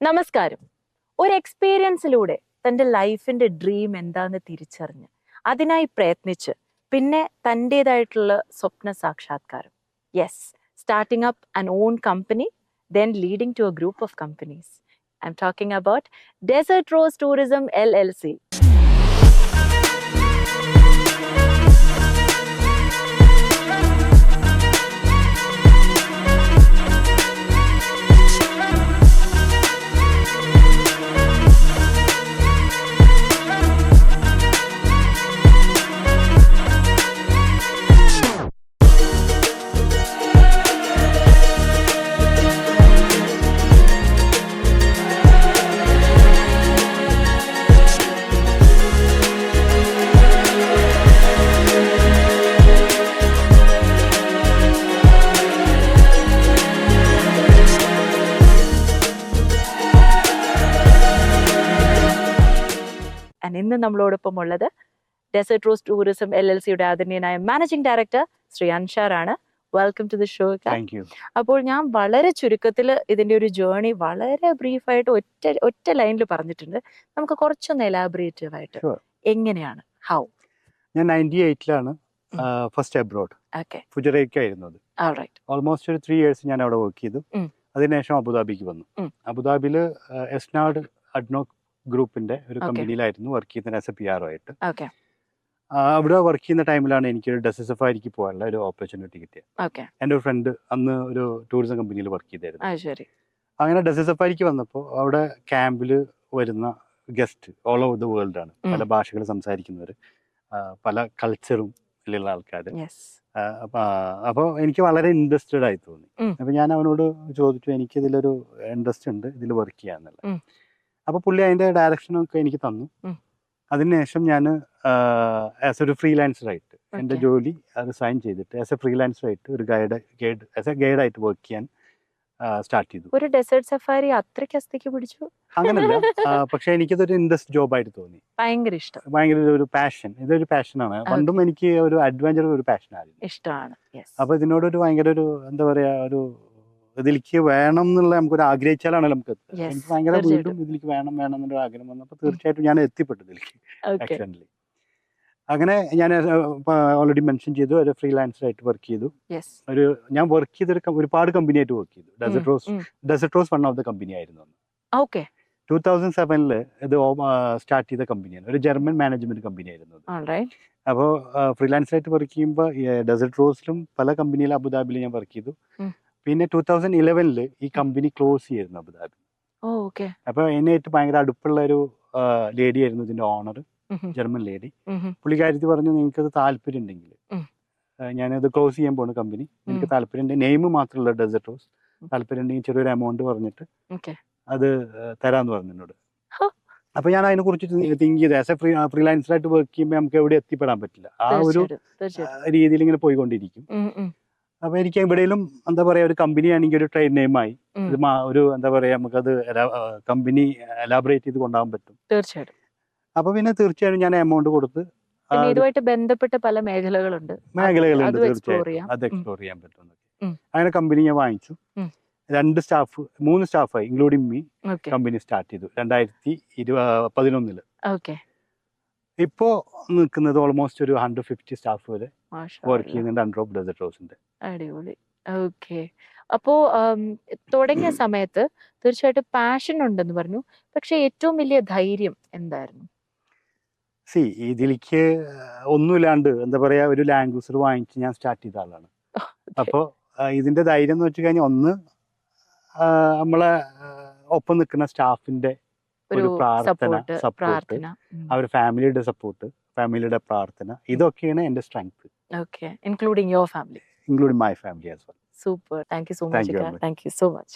നമസ്കാരം. ഒരു എക്സ്പീരിയൻസിലൂടെ തൻ്റെ ലൈഫിന്റെ ഡ്രീം എന്താണെന്ന് തിരിച്ചറിഞ്ഞ് അതിനായി പ്രയത്നിച്ച് പിന്നെ തൻ്റെതായിട്ടുള്ള സ്വപ്ന സാക്ഷാത്കാരം. Yes, starting up an on company, then leading to a group of companies. I'm talking about Desert Rose Tourism LLC. ഇന്ന് നമ്മളോടൊപ്പം ഉള്ളത് ഡെസേർട്ട് റോസ് ടൂറിസം LLCയുടെ ആദരണീയനായ മാനേജിംഗ് ഡയറക്ടർ ശ്രീ അൻഷാർ ആണ്. Welcome to the show. അപ്പോൾ ഞാൻ വളരെ ചുരുക്കത്തിൽ ഇതിന്റെ ഒരു ജേർണി വളരെ ബ്രീഫായിട്ട് ഒറ്റ ലൈനിൽ പറഞ്ഞിട്ടുണ്ട്. നമുക്ക് കുറച്ചൊന്ന് എലാബറേറ്റീവ് ആയിട്ട് എങ്ങനെയാണ്, ഹൗ? ഞാൻ 98-ലാണ് ഫസ്റ്റ് അബ്രോഡ് ഫുജറയ്ക്കായിരുന്നു അത്. ഓൾമോസ്റ്റ് ഒരു 3 years ഞാൻ അവിടെ വർക്ക് ചെയ്തു. അതിനുശേഷം അബുദാബിക്ക് വന്നു. അബുദാബിയിൽ എസ്നാഡ് അഡ്നോക് ഗ്രൂപ്പിന്റെ ഒരു കമ്പനിയിലായിരുന്നു വർക്ക് ചെയ്യുന്നത് ആസ് എ PR ആയിട്ട്. അവിടെ വർക്ക് ചെയ്യുന്ന ടൈമിലാണ് എനിക്ക് ഡെസേർട്ട് സഫാരിക്ക് പോകാനുള്ള ഒരു ഓപ്പർച്യൂണിറ്റി കിട്ടിയത്. എൻ്റെ ഒരു ഫ്രണ്ട് അന്ന് ഒരു ടൂറിസം കമ്പനിയിൽ വർക്ക് ചെയ്തായിരുന്നു. അങ്ങനെ ഡെസേർട്ട് സഫാരിക്ക് വന്നപ്പോൾ അവിടെ ക്യാമ്പിൽ വരുന്ന guest all over the world ആണ്. പല ഭാഷകൾ സംസാരിക്കുന്നവർ, പല കൾച്ചറും ഉള്ള ആൾക്കാർ. അപ്പോൾ എനിക്ക് വളരെ ഇൻട്രസ്റ്റഡ് ആയി തോന്നി. അപ്പോൾ ഞാൻ അവനോട് ചോദിച്ചു, എനിക്ക് ഇതിലൊരു ഇൻട്രസ്റ്റ് ഉണ്ട്, ഇതിൽ വർക്ക് ചെയ്യാന്നുള്ളത്. അപ്പോൾ പുള്ളി അതിൻ്റെ ഡയറക്ഷനൊക്കെ എനിക്ക് തന്നു. അതിനുശേഷം ഞാൻ ആസ് ഒരു ഫ്രീലാൻസറായിട്ട് എൻ്റെ ജോലി റിസൈൻ ചെയ്തിട്ട് ആസ് എ ഫ്രീലാൻസറായിട്ട് ഒരു ആസ് എ ഗൈഡായിട്ട് വർക്ക് ചെയ്യാൻ സ്റ്റാർട്ട് ചെയ്തു. ഒരു ഡെസേർട്ട് സഫാരി അത്രയ്ക്ക് അസ്ഥിക്ക് പിടിച്ചു അങ്ങനല്ല, പക്ഷെ എനിക്കതൊരു ഇൻട്രസ്റ്റ് ജോബായിട്ട് തോന്നി. ഭയങ്കര ഇഷ്ടം, ഭയങ്കര ഒരു പാഷൻ. ഇതൊരു പാഷനാണ്. പണ്ടും എനിക്ക് ഒരു അഡ്വഞ്ചർ ഒരു പാഷനായിരുന്നു, ഇഷ്ടമാണ്. അപ്പോൾ ഇതിനോടൊരു ഭയങ്കര ഒരു എന്താ പറയാ, ഒരു ഇതിലേക്ക് വേണം എന്നുള്ള നമുക്കൊരു ആഗ്രഹിച്ചാലാണല്ലോ നമുക്ക്. എനിക്ക് ഭയങ്കര വീണ്ടും ഇതിലേക്ക് വേണം എന്നുള്ള ആഗ്രഹം വന്നപ്പോൾ തീർച്ചയായിട്ടും ഞാൻ എത്തിപ്പെട്ടു ഇതിലേക്ക് ആക്ച്വലി. അങ്ങനെ ഞാൻ ഓൾറെഡി മെൻഷൻ ചെയ്തു, ഒരു ഫ്രീലാൻസറായിട്ട് വർക്ക് ചെയ്തു. ഞാൻ വർക്ക് ചെയ്തൊരു ഒരുപാട് കമ്പനിയായിട്ട് വർക്ക് ചെയ്തു. Desert Rose one of the company ആയിരുന്നു. 2007 ഇത് സ്റ്റാർട്ട് ചെയ്ത കമ്പനിയാണ്. ഒരു ജർമ്മൻ മാനേജ്മെന്റ് കമ്പനി ആയിരുന്നു. അപ്പോൾ ഫ്രീലാൻസറായിട്ട് വർക്ക് ചെയ്യുമ്പോൾ ഡെസേർട്ട് റോസിലും പല കമ്പനിയിലും അബുദാബിയിൽ ഞാൻ വർക്ക് ചെയ്തു. പിന്നെ 2011 ഈ കമ്പനി ക്ലോസ് ചെയ്തിരുന്നു അബുദാബി. അപ്പൊ എന്നെയായിട്ട് ഭയങ്കര അടുപ്പുള്ള ഒരു ലേഡി ആയിരുന്നു ഇതിന്റെ ഓണർ, ജർമ്മൻ ലേഡി. പുള്ളിക്കാരത്തി പറഞ്ഞു, നിങ്ങൾക്കത് താല്പര്യം ഉണ്ടെങ്കിൽ ഞാനത് ക്ലോസ് ചെയ്യാൻ പോകുന്ന കമ്പനി, എനിക്ക് താല്പര്യം ഉണ്ട്, നെയിം മാത്രമുള്ള ഡെസേർട്ട് റോസ്, താല്പര്യം ഉണ്ടെങ്കിൽ ചെറിയൊരു എമൗണ്ട് പറഞ്ഞിട്ട് അത് തരാന്ന് പറഞ്ഞു എന്നോട്. അപ്പൊ ഞാൻ അതിനെ കുറിച്ച് തിങ്ക് ചെയ്ത് ആസ് എ ഫ്രീലാൻസറായിട്ട് വർക്ക് ചെയ്യുമ്പോൾ നമുക്ക് എവിടെ എത്തിപ്പെടാൻ പറ്റില്ല. ആ ഒരു രീതിയിൽ ഇങ്ങനെ പോയിക്കൊണ്ടിരിക്കും. അപ്പൊ എനിക്ക് എവിടെയും എന്താ പറയാ, ഒരു കമ്പനി ആണെങ്കിൽ ഒരു ട്രേഡ് നെയിമായി ഒരു എന്താ പറയാ, നമുക്കത് കമ്പനി എലാബറേറ്റ് ചെയ്ത് കൊണ്ടുപോകാൻ പറ്റും. തീർച്ചയായിട്ടും. അപ്പൊ പിന്നെ തീർച്ചയായും ഞാൻ എമൗണ്ട് കൊടുത്ത് ഇതുമായിട്ട് ബന്ധപ്പെട്ട പല മേഖലകളുണ്ട് തീർച്ചയായും അത് എക്സ്പ്ലോർ ചെയ്യാൻ പറ്റും. അങ്ങനെ കമ്പനി ഞാൻ വാങ്ങിച്ചു. 3 സ്റ്റാഫായി ഇൻക്ലൂഡിങ് മീ കമ്പനി സ്റ്റാർട്ട് ചെയ്തു 2011. ഇപ്പോ നിൽക്കുന്നത് ഓൾമോസ്റ്റ് ഒരു 150 സ്റ്റാഫ് വരെ വർക്ക് ചെയ്യുന്നുണ്ട് അണ്ടർ ഓഫ് ഡെസേർട്ട് റോസിന്റെ. അടിപൊളി. ഓക്കെ. അപ്പോ തുടങ്ങിയ സമയത്ത് തീർച്ചയായിട്ടും പാഷൻ ഉണ്ടെന്ന് പറഞ്ഞു, പക്ഷെ ഏറ്റവും വലിയ ധൈര്യം എന്തായിരുന്നു? ഇതിലേക്ക് ഒന്നുമില്ലാണ്ട് എന്താ പറയാ, ഒരു ലാംഗ്വേജ് വാങ്ങിച്ച് ഞാൻ സ്റ്റാർട്ട് ചെയ്ത ആളാണ്. അപ്പോൾ ഇതിന്റെ ധൈര്യം എന്ന് വെച്ച് കഴിഞ്ഞാൽ, ഒന്ന് നമ്മളെ ഒപ്പം നിൽക്കുന്ന സ്റ്റാഫിന്റെ ഒരു സപ്പോർട്ട്, അവരുടെ ഫാമിലിയുടെ സപ്പോർട്ട്, ഫാമിലിയുടെ പ്രാർത്ഥന, ഇതൊക്കെയാണ് എന്റെ strength. Including your family, including my family as well. Super. Thank you so much. Thank you so much.